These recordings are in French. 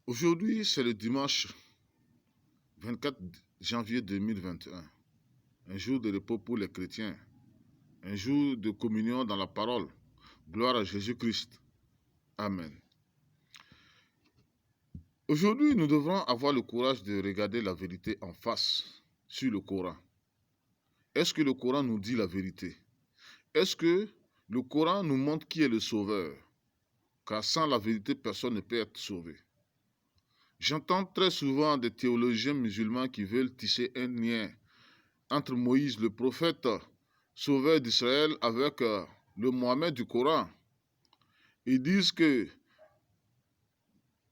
Aujourd'hui, c'est le dimanche 24 janvier 2021, un jour de repos pour les chrétiens, un jour de communion dans la parole. Gloire à Jésus-Christ. Amen. Aujourd'hui, nous devrons avoir le courage de regarder la vérité en face sur le Coran. Est-ce que le Coran nous dit la vérité? Est-ce que le Coran nous montre qui est le sauveur? Car sans la vérité, personne ne peut être sauvé. J'entends très souvent des théologiens musulmans qui veulent tisser un lien entre Moïse, le prophète sauveur d'Israël, avec le Mohammed du Coran. Ils disent que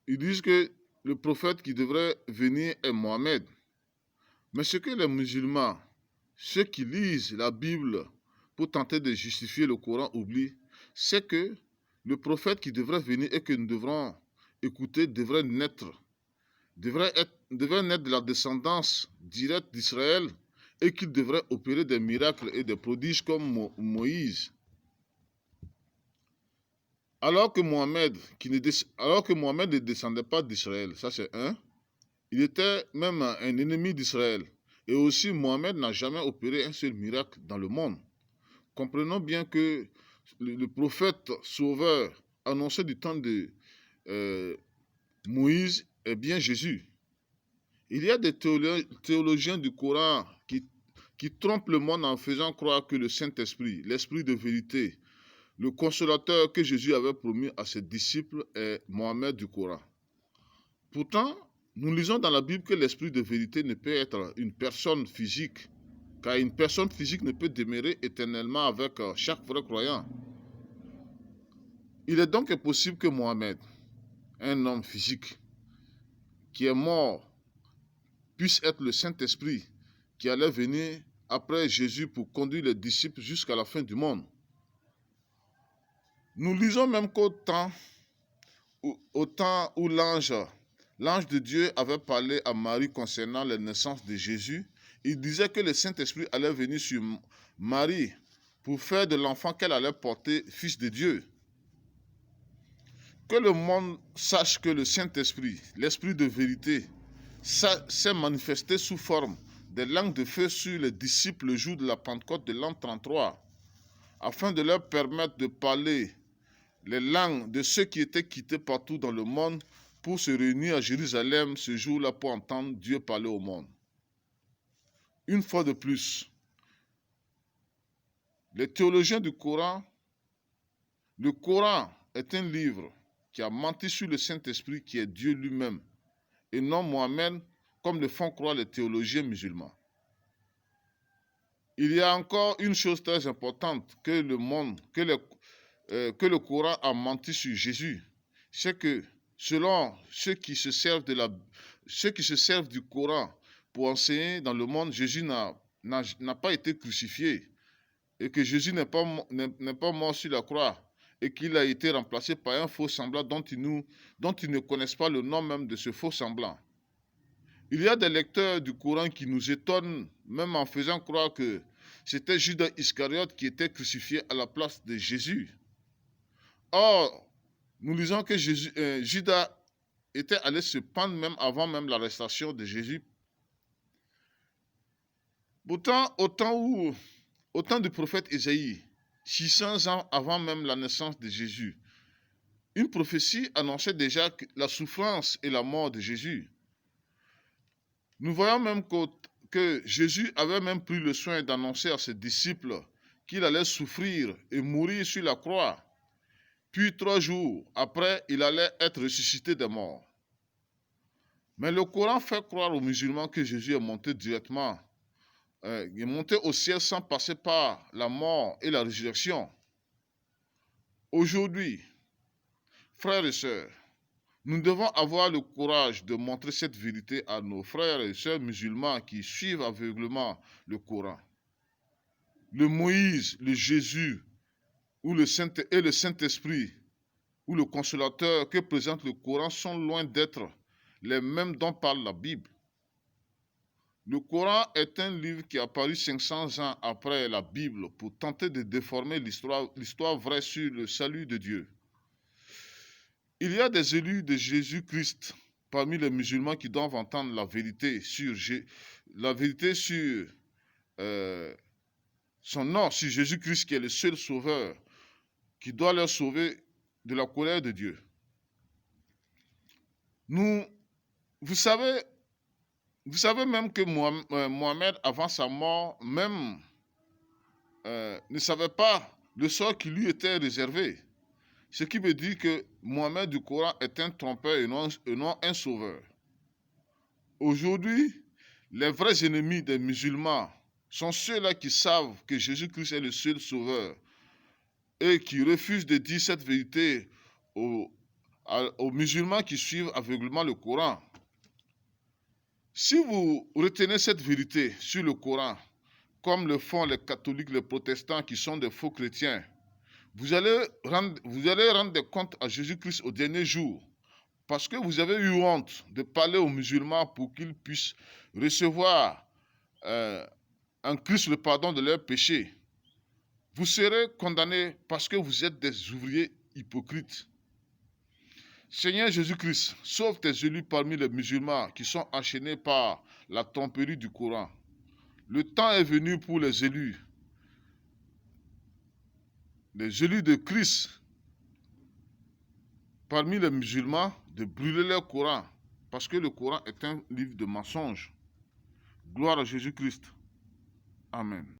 le prophète qui devrait venir est Mohammed. Mais ce que les musulmans, ceux qui lisent la Bible pour tenter de justifier le Coran, oublient, c'est que le prophète qui devrait venir et que nous devrons écouter devrait naître de la descendance directe d'Israël et qu'il devrait opérer des miracles et des prodiges comme Moïse. Alors que Mohammed ne descendait pas d'Israël, ça c'est un, il était même un ennemi d'Israël. Et aussi, Mohammed n'a jamais opéré un seul miracle dans le monde. Comprenons bien que le prophète sauveur annoncé du temps de Moïse est bien Jésus. Il y a des théologiens du Coran qui trompent le monde en faisant croire que le Saint-Esprit, l'Esprit de vérité, le consolateur que Jésus avait promis à ses disciples est Mohammed du Coran. Pourtant, nous lisons dans la Bible que l'Esprit de vérité ne peut être une personne physique, car une personne physique ne peut demeurer éternellement avec chaque vrai croyant. Il est donc impossible que Mohammed, un homme physique, qui est mort, puisse être le Saint-Esprit qui allait venir après Jésus pour conduire les disciples jusqu'à la fin du monde. Nous lisons même qu'au temps où l'ange de Dieu avait parlé à Marie concernant la naissance de Jésus, il disait que le Saint-Esprit allait venir sur Marie pour faire de l'enfant qu'elle allait porter fils de Dieu. Que le monde sache que le Saint-Esprit, l'Esprit de vérité, s'est manifesté sous forme des langues de feu sur les disciples le jour de la Pentecôte de l'an 33, afin de leur permettre de parler les langues de ceux qui étaient quittés partout dans le monde pour se réunir à Jérusalem ce jour-là pour entendre Dieu parler au monde. Une fois de plus, les théologiens du Coran, le Coran est un livre qui a menti sur le Saint-Esprit qui est Dieu lui-même et non Mohammed comme le font croire les théologiens musulmans. Il y a encore une chose très importante que le Coran a menti sur Jésus, c'est que selon ceux qui se servent du Coran pour enseigner dans le monde, Jésus n'a pas été crucifié et que Jésus n'est pas mort sur la croix et qu'il a été remplacé par un faux semblant dont ils ne connaissent pas le nom même de ce faux semblant. Il y a des lecteurs du Coran qui nous étonnent, même en faisant croire que c'était Judas Iscariote qui était crucifié à la place de Jésus. Or, nous lisons que Judas était allé se pendre même avant même l'arrestation de Jésus. Pourtant, au temps du prophète Ésaïe, 600 ans avant même la naissance de Jésus, une prophétie annonçait déjà la souffrance et la mort de Jésus. Nous voyons même que Jésus avait même pris le soin d'annoncer à ses disciples qu'il allait souffrir et mourir sur la croix. Puis 3 jours après, il allait être ressuscité des morts. Mais le Coran fait croire aux musulmans que Jésus est monté directement, il est monté au ciel sans passer par la mort et la résurrection. Aujourd'hui, frères et sœurs, nous devons avoir le courage de montrer cette vérité à nos frères et sœurs musulmans qui suivent aveuglément le Coran. Le Moïse, le Jésus et le Saint-Esprit ou le consolateur que présente le Coran sont loin d'être les mêmes dont parle la Bible. Le Coran est un livre qui a paru 500 ans après la Bible pour tenter de déformer l'histoire vraie sur le salut de Dieu. Il y a des élus de Jésus-Christ parmi les musulmans qui doivent entendre la vérité sur son nom, sur Jésus-Christ qui est le seul sauveur, qui doit leur sauver de la colère de Dieu. Vous savez même que Mohammed, avant sa mort, même ne savait pas le sort qui lui était réservé. Ce qui veut dire que Mohammed du Coran est un trompeur et non un sauveur. Aujourd'hui, les vrais ennemis des musulmans sont ceux-là qui savent que Jésus-Christ est le seul sauveur et qui refusent de dire cette vérité aux musulmans qui suivent aveuglément le Coran. Si vous retenez cette vérité sur le Coran, comme le font les catholiques, les protestants qui sont des faux chrétiens, vous allez rendre des comptes à Jésus-Christ au dernier jour, parce que vous avez eu honte de parler aux musulmans pour qu'ils puissent recevoir en Christ le pardon de leurs péchés. Vous serez condamnés parce que vous êtes des ouvriers hypocrites. Seigneur Jésus-Christ, sauve tes élus parmi les musulmans qui sont enchaînés par la tromperie du Coran. Le temps est venu pour les élus de Christ parmi les musulmans de brûler leur Coran, parce que le Coran est un livre de mensonges. Gloire à Jésus-Christ. Amen.